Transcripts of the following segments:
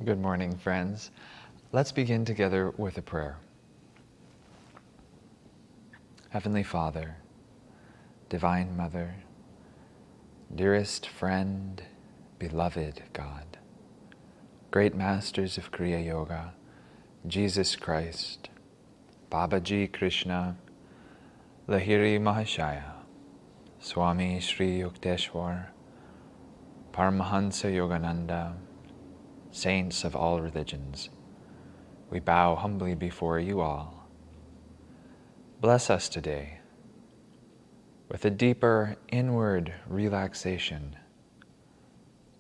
Good morning, friends. Let's begin together with a prayer. Heavenly Father, Divine Mother, dearest friend, beloved God, great masters of Kriya Yoga, Jesus Christ, Babaji Krishna, Lahiri Mahashaya, Swami Sri Yukteswar, Paramahansa Yogananda, saints of all religions, we bow humbly before you all. Bless us today with a deeper inward relaxation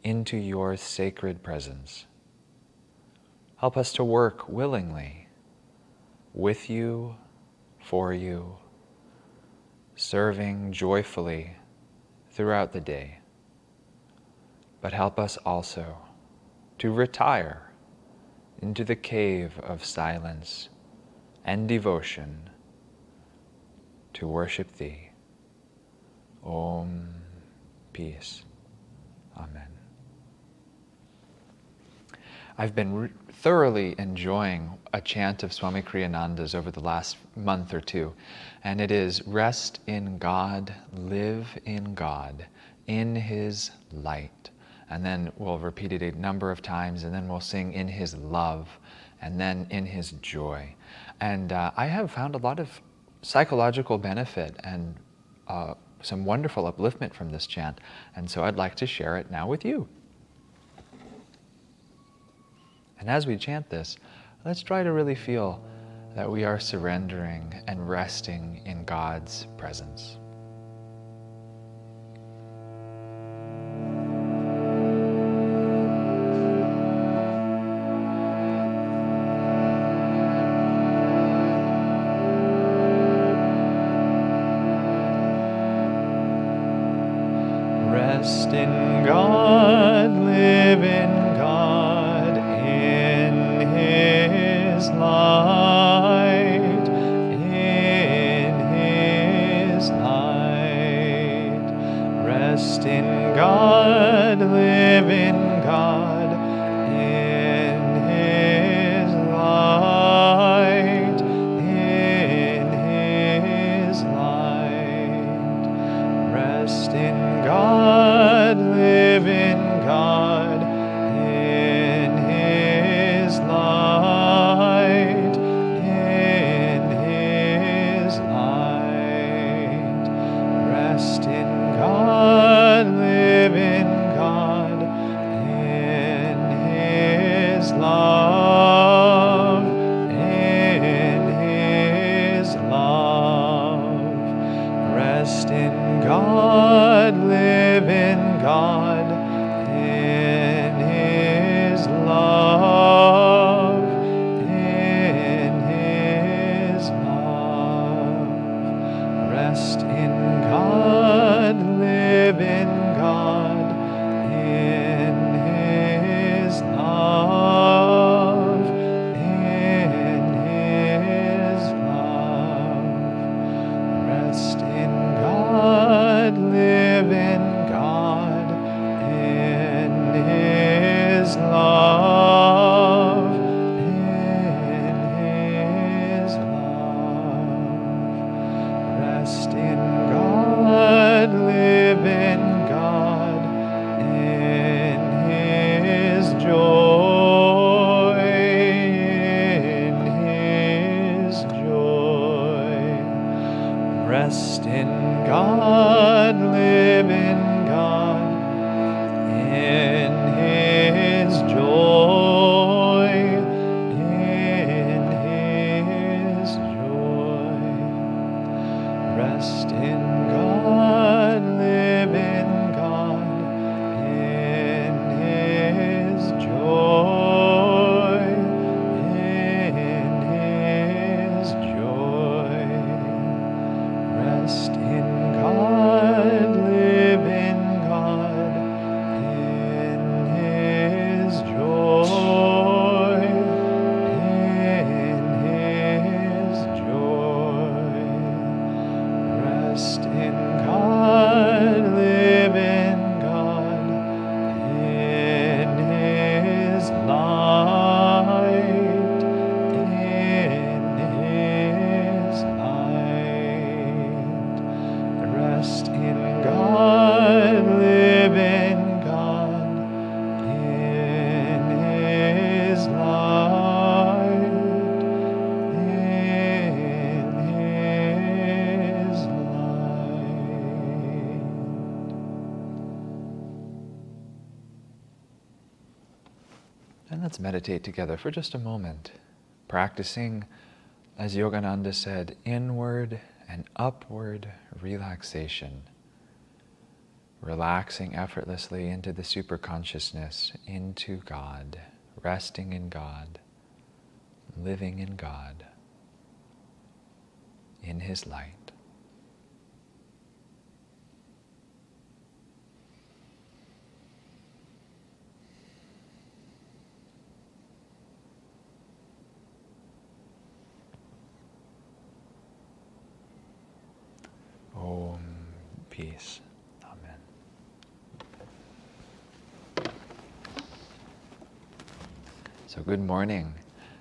into your sacred presence. Help us to work willingly with you, for you, serving joyfully throughout the day. But help us also to retire into the cave of silence and devotion to worship Thee. Om, peace. Amen. I've been thoroughly enjoying a chant of Swami Kriyananda's over the last month or two, and it is rest in God, live in God, in His light. And then we'll repeat it a number of times, and then we'll sing in His love, and then in His joy. And I have found a lot of psychological benefit and some wonderful upliftment from this chant, and so I'd like to share it now with you. And as we chant this, let's try to really feel that we are surrendering and resting in God's presence. Rest in God, live in God, in His light, in His light. Rest in God, live in God, in His light, in His light. Rest in God, live in And let's meditate together for just a moment, practicing, as Yogananda said, inward and upward relaxation. Relaxing effortlessly into the superconsciousness, into God, resting in God, living in God, in His light. Om, peace. Amen. So good morning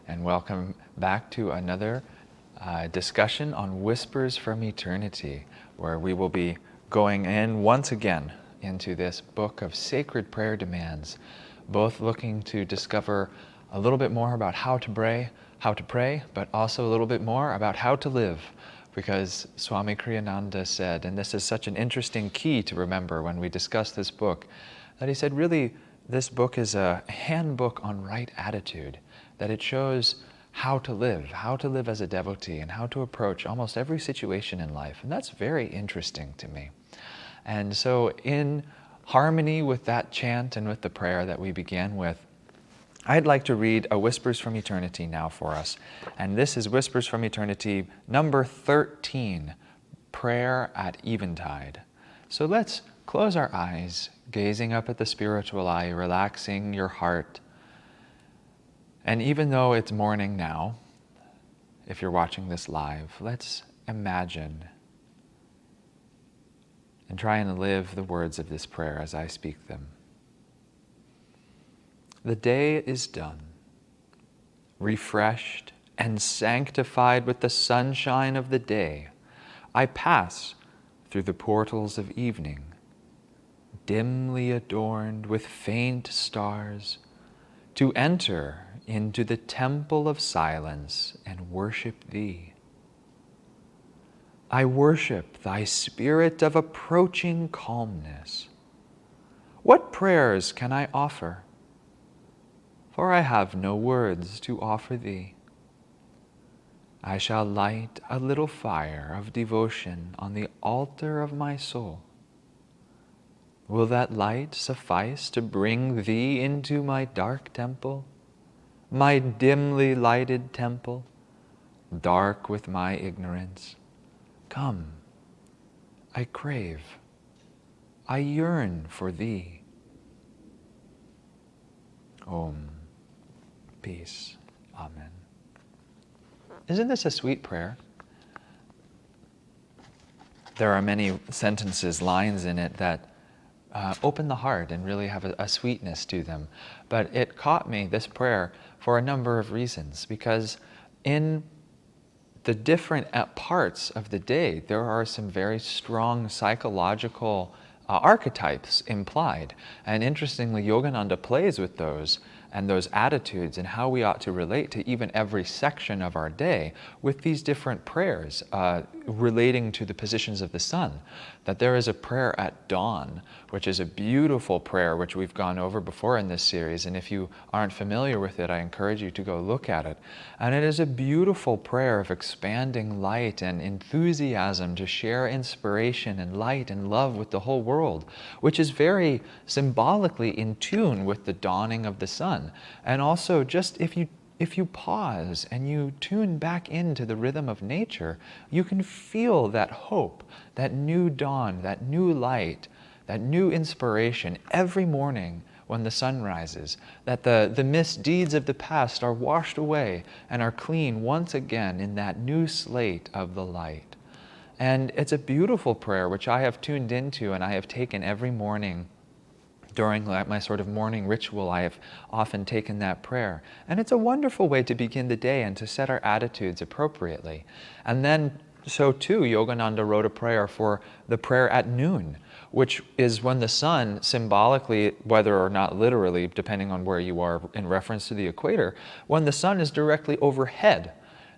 and welcome back to another discussion on Whispers from Eternity, where we will be going in once again into this book of sacred prayer demands, both looking to discover a little bit more about how to pray, but also a little bit more about how to live. Because Swami Kriyananda said, and this is such an interesting key to remember when we discuss this book, that he said really this book is a handbook on right attitude, that it shows how to live as a devotee and how to approach almost every situation in life. And that's very interesting to me. And so in harmony with that chant and with the prayer that we began with, I'd like to read a Whispers from Eternity now for us. And this is Whispers from Eternity number 13, Prayer at Eventide. So let's close our eyes, gazing up at the spiritual eye, relaxing your heart. And even though it's morning now, if you're watching this live, let's imagine and try and live the words of this prayer as I speak them. The day is done, refreshed and sanctified with the sunshine of the day. I pass through the portals of evening, dimly adorned with faint stars, to enter into the temple of silence and worship Thee. I worship Thy spirit of approaching calmness. What prayers can I offer? For I have no words to offer Thee. I shall light a little fire of devotion on the altar of my soul. Will that light suffice to bring Thee into my dark temple, my dimly lighted temple, dark with my ignorance? Come, I crave, I yearn for Thee. Om. Peace. Amen. Isn't this a sweet prayer? There are many sentences, lines in it that open the heart and really have a sweetness to them. But it caught me, this prayer, for a number of reasons. Because in the different parts of the day, there are some very strong psychological archetypes implied. And interestingly, Yogananda plays with those and those attitudes and how we ought to relate to even every section of our day with these different prayers relating to the positions of the sun. That there is a prayer at dawn, which is a beautiful prayer, which we've gone over before in this series. And if you aren't familiar with it, I encourage you to go look at it. And it is a beautiful prayer of expanding light and enthusiasm to share inspiration and light and love with the whole world, which is very symbolically in tune with the dawning of the sun. And also, just if you pause and you tune back into the rhythm of nature, you can feel that hope, that new dawn, that new light, that new inspiration every morning when the sun rises, that the misdeeds of the past are washed away and are clean once again in that new slate of the light. And it's a beautiful prayer which I have tuned into and I have taken every morning. During my sort of morning ritual, I have often taken that prayer. And it's a wonderful way to begin the day and to set our attitudes appropriately. And then, so too, Yogananda wrote a prayer for the prayer at noon, which is when the sun symbolically, whether or not literally, depending on where you are in reference to the equator, when the sun is directly overhead.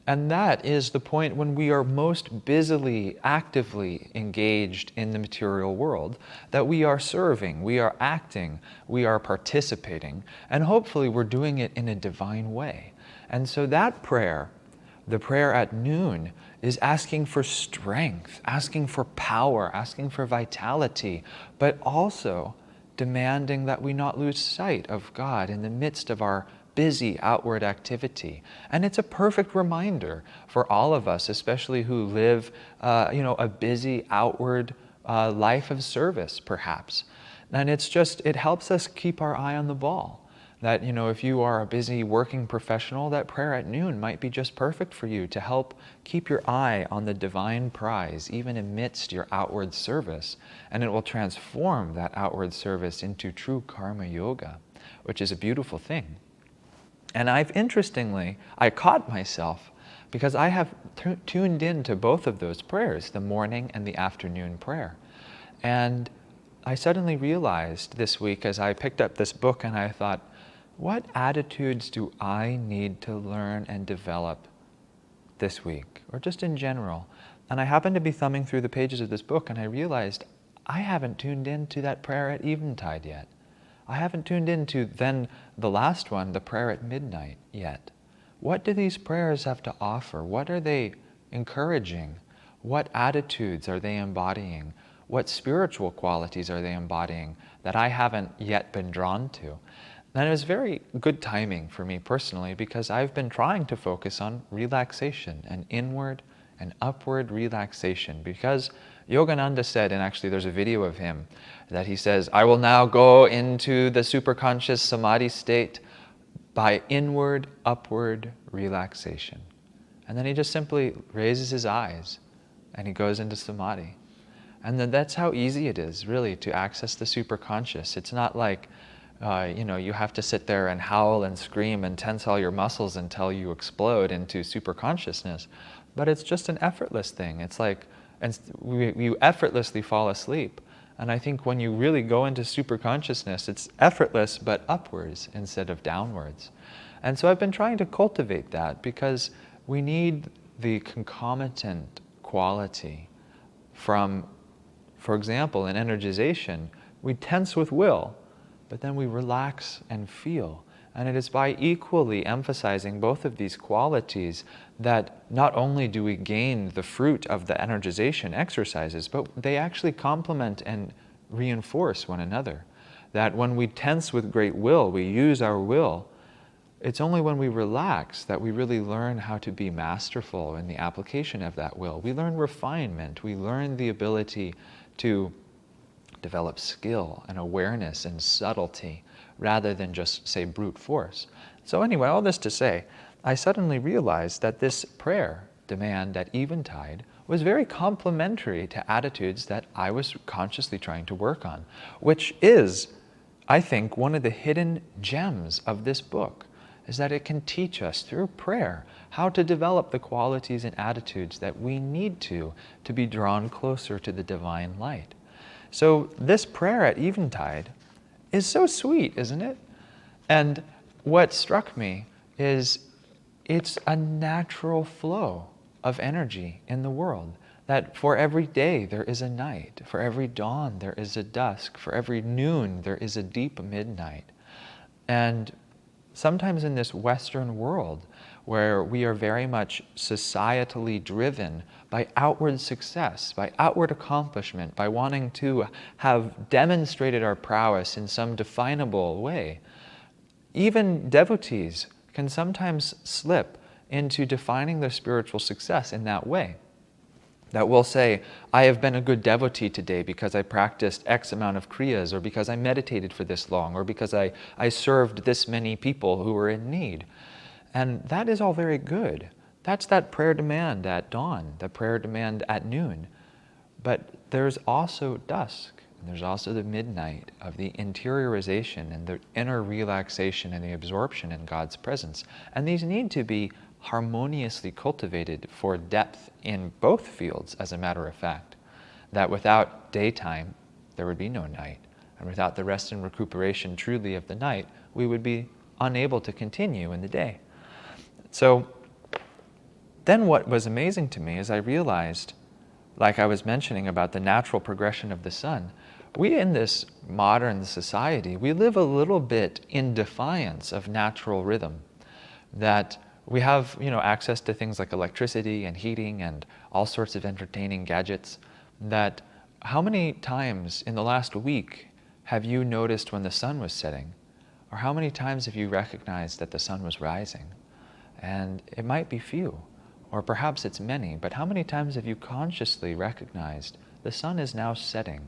And that is the point when we are most busily, actively engaged in the material world, that we are serving, we are acting, we are participating, and hopefully we're doing it in a divine way. And so that prayer, the prayer at noon, is asking for strength, asking for power, asking for vitality, but also demanding that we not lose sight of God in the midst of our busy outward activity. And it's a perfect reminder for all of us, especially who live a busy outward life of service, perhaps. And it helps us keep our eye on the ball. That, if you are a busy working professional, that prayer at noon might be just perfect for you to help keep your eye on the divine prize, even amidst your outward service. And it will transform that outward service into true karma yoga, which is a beautiful thing. And I caught myself because I have tuned into both of those prayers, the morning and the afternoon prayer. And I suddenly realized this week as I picked up this book and I thought, what attitudes do I need to learn and develop this week, or just in general? And I happened to be thumbing through the pages of this book and I realized I haven't tuned into that prayer at Eventide yet. I haven't tuned into then the last one, the prayer at midnight, yet. What do these prayers have to offer? What are they encouraging? What attitudes are they embodying? What spiritual qualities are they embodying that I haven't yet been drawn to? And it was very good timing for me personally because I've been trying to focus on relaxation and inward and upward relaxation, because Yogananda said, and actually there's a video of him, that he says, I will now go into the superconscious samadhi state by inward, upward relaxation. And then he just simply raises his eyes and he goes into samadhi. And then that's how easy it is, really, to access the superconscious. It's not like, you have to sit there and howl and scream and tense all your muscles until you explode into superconsciousness. But it's just an effortless thing. It's like, you effortlessly fall asleep. And I think when you really go into superconsciousness, it's effortless but upwards instead of downwards. And so I've been trying to cultivate that because we need the concomitant quality from, for example, in energization, we tense with will, but then we relax and feel. And it is by equally emphasizing both of these qualities that not only do we gain the fruit of the energization exercises, but they actually complement and reinforce one another. That when we tense with great will, we use our will, it's only when we relax that we really learn how to be masterful in the application of that will. We learn refinement, we learn the ability to develop skill and awareness and subtlety, rather than just, say, brute force. So anyway, all this to say, I suddenly realized that this prayer demand at Eventide was very complementary to attitudes that I was consciously trying to work on, which is, I think, one of the hidden gems of this book, is that it can teach us through prayer how to develop the qualities and attitudes that we need to be drawn closer to the divine light. So this prayer at Eventide is so sweet, isn't it? And what struck me is it's a natural flow of energy in the world, that for every day there is a night, for every dawn there is a dusk, for every noon there is a deep midnight. And sometimes in this Western world, where we are very much societally driven by outward success, by outward accomplishment, by wanting to have demonstrated our prowess in some definable way, even devotees can sometimes slip into defining their spiritual success in that way. That we'll say, I have been a good devotee today because I practiced X amount of kriyas, or because I meditated for this long, or because I served this many people who were in need. And that is all very good. That's that prayer demand at dawn, the prayer demand at noon. But there's also dusk, and there's also the midnight of the interiorization and the inner relaxation and the absorption in God's presence. And these need to be harmoniously cultivated for depth in both fields, as a matter of fact. That without daytime, there would be no night. And without the rest and recuperation truly of the night, we would be unable to continue in the day. So then what was amazing to me is I realized, like I was mentioning about the natural progression of the sun, we in this modern society, we live a little bit in defiance of natural rhythm. That we have, access to things like electricity and heating and all sorts of entertaining gadgets. That how many times in the last week have you noticed when the sun was setting? Or how many times have you recognized that the sun was rising? And it might be few, or perhaps it's many, but how many times have you consciously recognized the sun is now setting?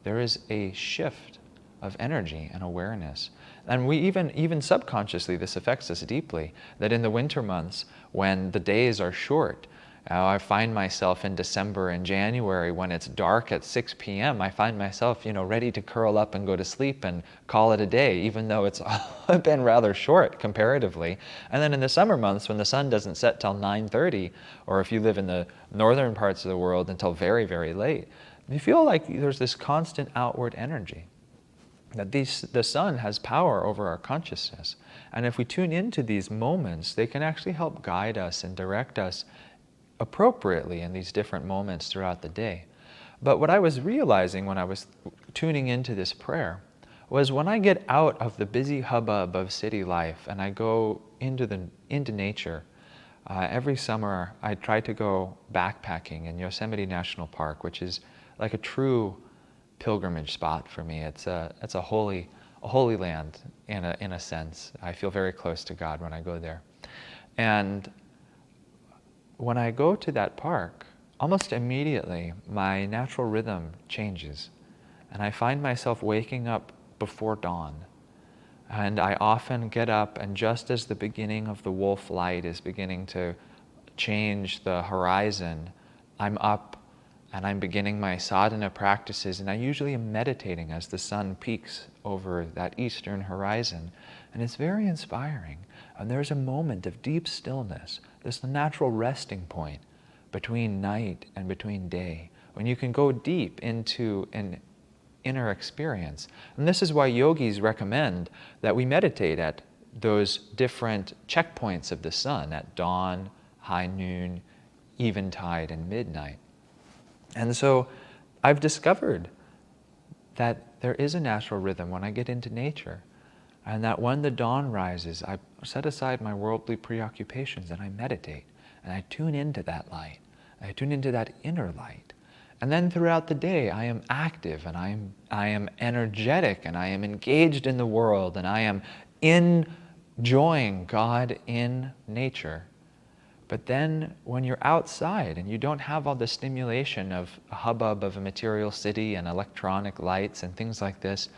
There is a shift of energy and awareness. And we even subconsciously, this affects us deeply, that in the winter months, when the days are short, I find myself in December and January when it's dark at 6 p.m., I find myself, ready to curl up and go to sleep and call it a day, even though it's been rather short comparatively. And then in the summer months when the sun doesn't set till 9:30, or if you live in the northern parts of the world until very, very late, you feel like there's this constant outward energy. That the sun has power over our consciousness. And if we tune into these moments, they can actually help guide us and direct us appropriately in these different moments throughout the day. But what I was realizing when I was tuning into this prayer was when I get out of the busy hubbub of city life and I go into nature, every summer I try to go backpacking in Yosemite National Park, which is like a true pilgrimage spot for me. It's a holy land in a sense. I feel very close to God when I go there. And when I go to that park, almost immediately my natural rhythm changes. And I find myself waking up before dawn. And I often get up, and just as the beginning of the wolf light is beginning to change the horizon, I'm up and I'm beginning my sadhana practices, and I usually am meditating as the sun peaks over that eastern horizon. And it's very inspiring. And there's a moment of deep stillness, this natural resting point between night and between day, when you can go deep into an inner experience. And this is why yogis recommend that we meditate at those different checkpoints of the sun, at dawn, high noon, eventide, and midnight. And so I've discovered that there is a natural rhythm when I get into nature, and that when the dawn rises, I set aside my worldly preoccupations and I meditate, and I tune into that light. I tune into that inner light. And then throughout the day, I am active, and I am energetic, and I am engaged in the world, and I am enjoying God in nature. But then when you're outside and you don't have all the stimulation of a hubbub of a material city and electronic lights and things like this,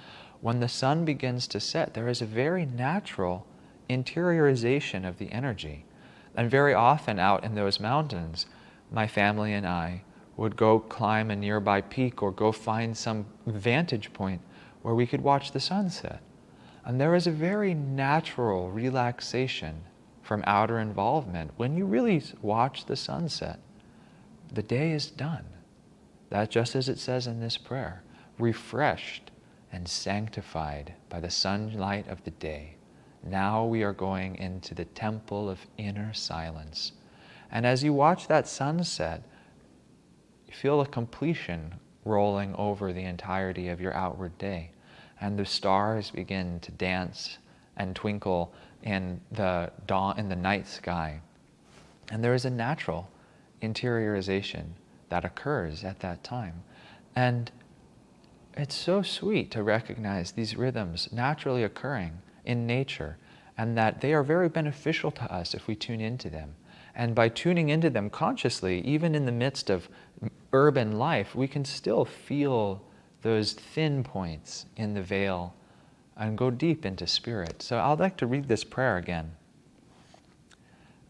when the sun begins to set, there is a very natural interiorization of the energy. And very often out in those mountains, my family and I would go climb a nearby peak or go find some vantage point where we could watch the sunset. And there is a very natural relaxation from outer involvement. When you really watch the sunset, the day is done. That, just as it says in this prayer, refreshed and sanctified by the sunlight of the day. Now we are going into the temple of inner silence. And as you watch that sunset, you feel a completion rolling over the entirety of your outward day. And the stars begin to dance and twinkle in the dawn, in the night sky. And there is a natural interiorization that occurs at that time. And it's so sweet to recognize these rhythms naturally occurring in nature, and that they are very beneficial to us if we tune into them. And by tuning into them consciously, even in the midst of urban life, we can still feel those thin points in the veil and go deep into spirit. So I'd like to read this prayer again.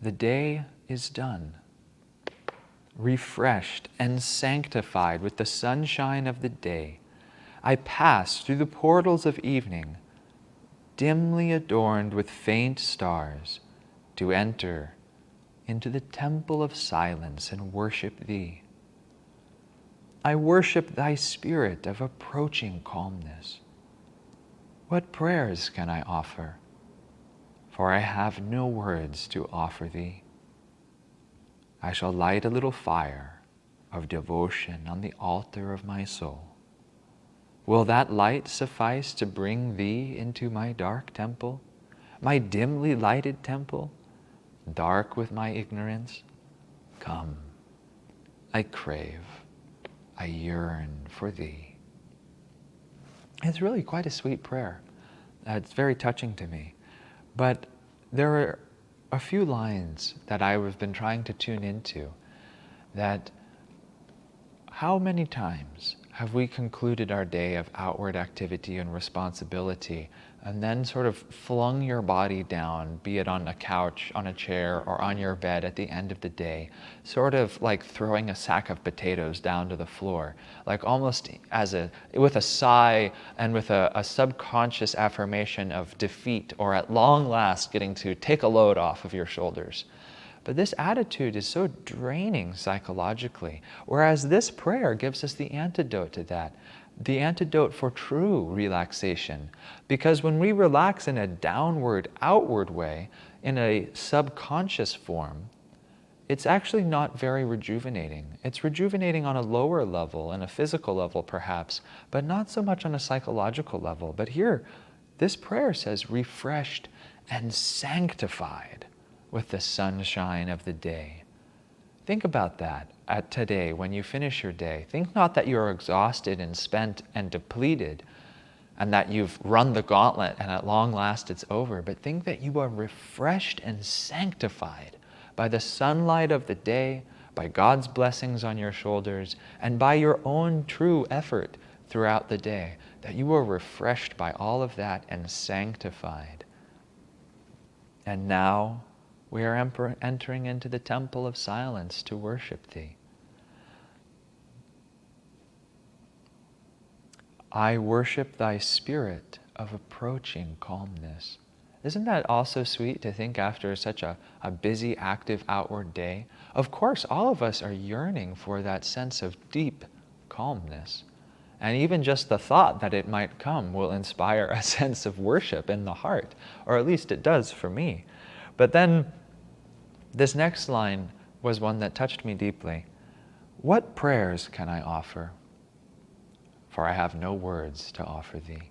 The day is done, refreshed and sanctified with the sunshine of the day. I pass through the portals of evening, dimly adorned with faint stars, to enter into the temple of silence and worship Thee. I worship Thy spirit of approaching calmness. What prayers can I offer? For I have no words to offer Thee. I shall light a little fire of devotion on the altar of my soul. Will that light suffice to bring thee into my dark temple, my dimly lighted temple, dark with my ignorance? Come, I crave, I yearn for thee. It's really quite a sweet prayer. It's very touching to me. But there are a few lines that I have been trying to tune into, that how many times have we concluded our day of outward activity and responsibility and then sort of flung your body down, be it on a couch, on a chair, or on your bed at the end of the day, sort of like throwing a sack of potatoes down to the floor, like almost with a sigh and with a subconscious affirmation of defeat, or at long last getting to take a load off of your shoulders. But this attitude is so draining psychologically, whereas this prayer gives us the antidote to that, the antidote for true relaxation. Because when we relax in a downward, outward way, in a subconscious form, it's actually not very rejuvenating. It's rejuvenating on a lower level, and a physical level perhaps, but not so much on a psychological level. But here, this prayer says refreshed and sanctified with the sunshine of the day. Think about that at today when you finish your day. Think not that you're exhausted and spent and depleted and that you've run the gauntlet and at long last it's over, but think that you are refreshed and sanctified by the sunlight of the day, by God's blessings on your shoulders, and by your own true effort throughout the day, that you are refreshed by all of that and sanctified. And now, we are entering into the temple of silence to worship thee. I worship thy spirit of approaching calmness. Isn't that also sweet to think after such a busy, active outward day? Of course, all of us are yearning for that sense of deep calmness. And even just the thought that it might come will inspire a sense of worship in the heart, or at least it does for me. But then, this next line was one that touched me deeply. What prayers can I offer? For I have no words to offer thee.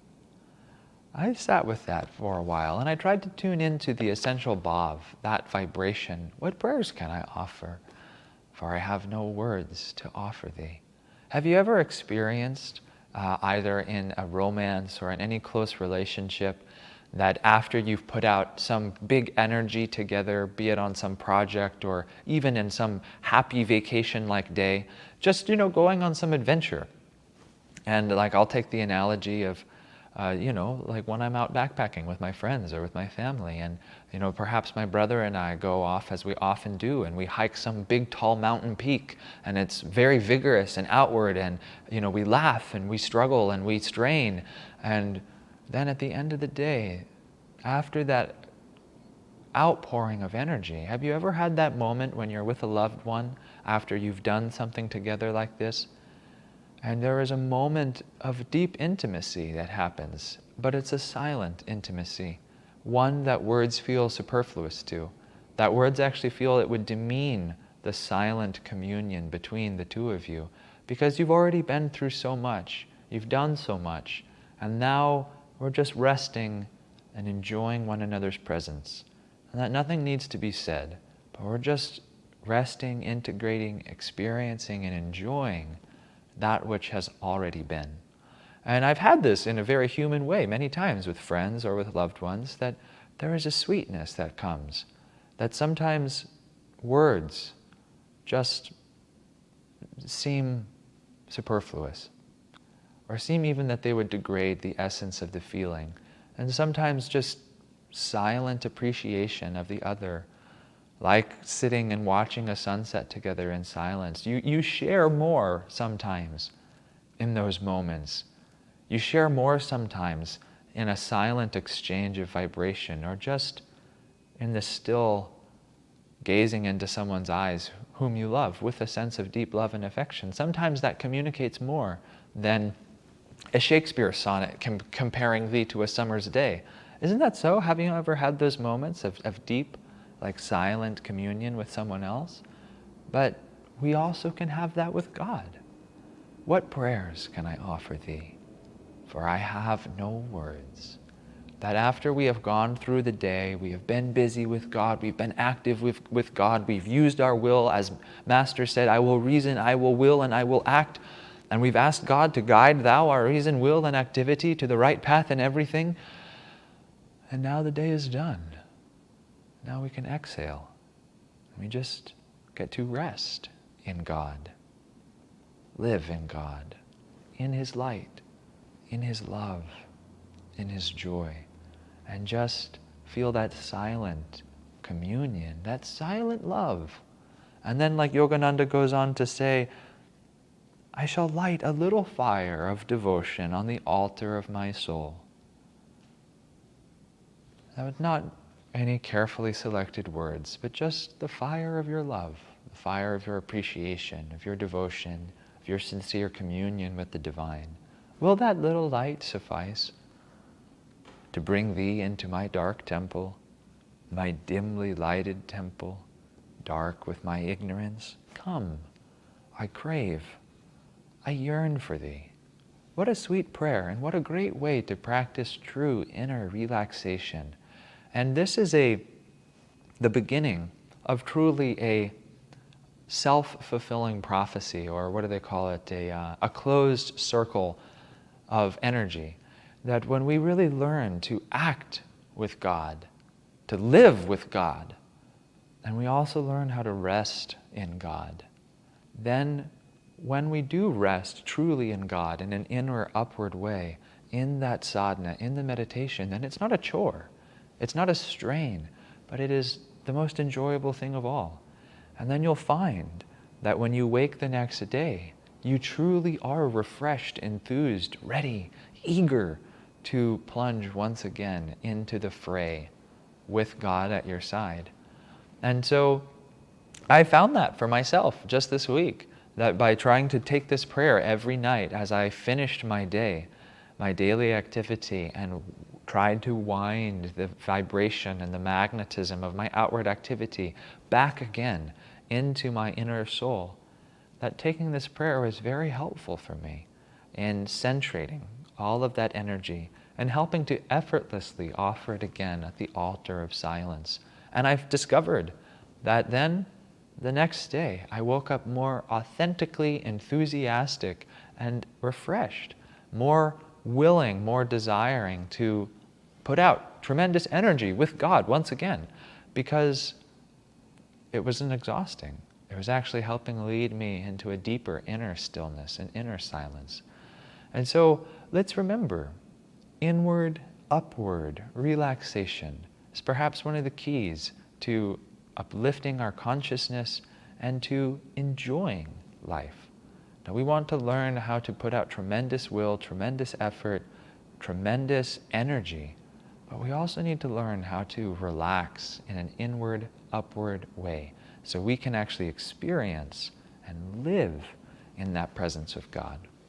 I sat with that for a while, and I tried to tune into the essential bhav, that vibration. What prayers can I offer? For I have no words to offer thee. Have you ever experienced, either in a romance or in any close relationship, that after you've put out some big energy together, be it on some project or even in some happy vacation-like day, just, going on some adventure. And like, I'll take the analogy of, like when I'm out backpacking with my friends or with my family, and, perhaps my brother and I go off, as we often do, and we hike some big, tall mountain peak, and it's very vigorous and outward, and, we laugh and we struggle and we strain, and then at the end of the day, after that outpouring of energy, have you ever had that moment when you're with a loved one after you've done something together like this? And there is a moment of deep intimacy that happens, but it's a silent intimacy, one that words feel superfluous to, that words actually feel it would demean the silent communion between the two of you, because you've already been through so much, you've done so much, and now we're just resting and enjoying one another's presence. And that nothing needs to be said, but we're just resting, integrating, experiencing, and enjoying that which has already been. And I've had this in a very human way many times with friends or with loved ones, that there is a sweetness that comes, that sometimes words just seem superfluous, or seem even that they would degrade the essence of the feeling. And sometimes just silent appreciation of the other, like sitting and watching a sunset together in silence. You share more sometimes in those moments. You share more sometimes in a silent exchange of vibration, or just in the still gazing into someone's eyes whom you love with a sense of deep love and affection. Sometimes that communicates more than a Shakespeare sonnet comparing thee to a summer's day. Isn't that so? Have you ever had those moments of deep, like silent communion with someone else? but we also can have that with God. What prayers can I offer thee? For I have no words. That after we have gone through the day, we have been busy with God, we've been active with God, we've used our will, as Master said, I will reason, I will will, and I will act. And we've asked God to guide thou our reason, will, and activity to the right path in everything. And now the day is done. Now we can exhale. We just get to rest in God. Live in God, in His light, in His love, in His joy. And just feel that silent communion, that silent love. And then, like Yogananda goes on to say, I shall light a little fire of devotion on the altar of my soul. That was not any carefully selected words, but just the fire of your love, the fire of your appreciation, of your devotion, of your sincere communion with the divine. Will that little light suffice to bring thee into my dark temple, my dimly lighted temple, dark with my ignorance? Come, I crave, I yearn for thee. What a sweet prayer, and what a great way to practice true inner relaxation. And this is the beginning of truly a self-fulfilling prophecy, or what do they call it, a closed circle of energy. That when we really learn to act with God, to live with God, and we also learn how to rest in God, then when we do rest truly in God in an inner upward way, in that sadhana, in the meditation, then it's not a chore, it's not a strain, but it is the most enjoyable thing of all. And then you'll find that when you wake the next day, you truly are refreshed, enthused, ready, eager to plunge once again into the fray with God at your side. And so I found that for myself just this week, that by trying to take this prayer every night as I finished my day, my daily activity, and tried to wind the vibration and the magnetism of my outward activity back again into my inner soul, that taking this prayer was very helpful for me in centrating all of that energy and helping to effortlessly offer it again at the altar of silence. And I've discovered that then the next day I woke up more authentically enthusiastic and refreshed, more willing, more desiring to put out tremendous energy with God once again, because it wasn't exhausting. It was actually helping lead me into a deeper inner stillness and inner silence. And so let's remember, inward, upward relaxation is perhaps one of the keys to uplifting our consciousness and to enjoying life. Now, we want to learn how to put out tremendous will, tremendous effort, tremendous energy, but we also need to learn how to relax in an inward, upward way so we can actually experience and live in that presence of God.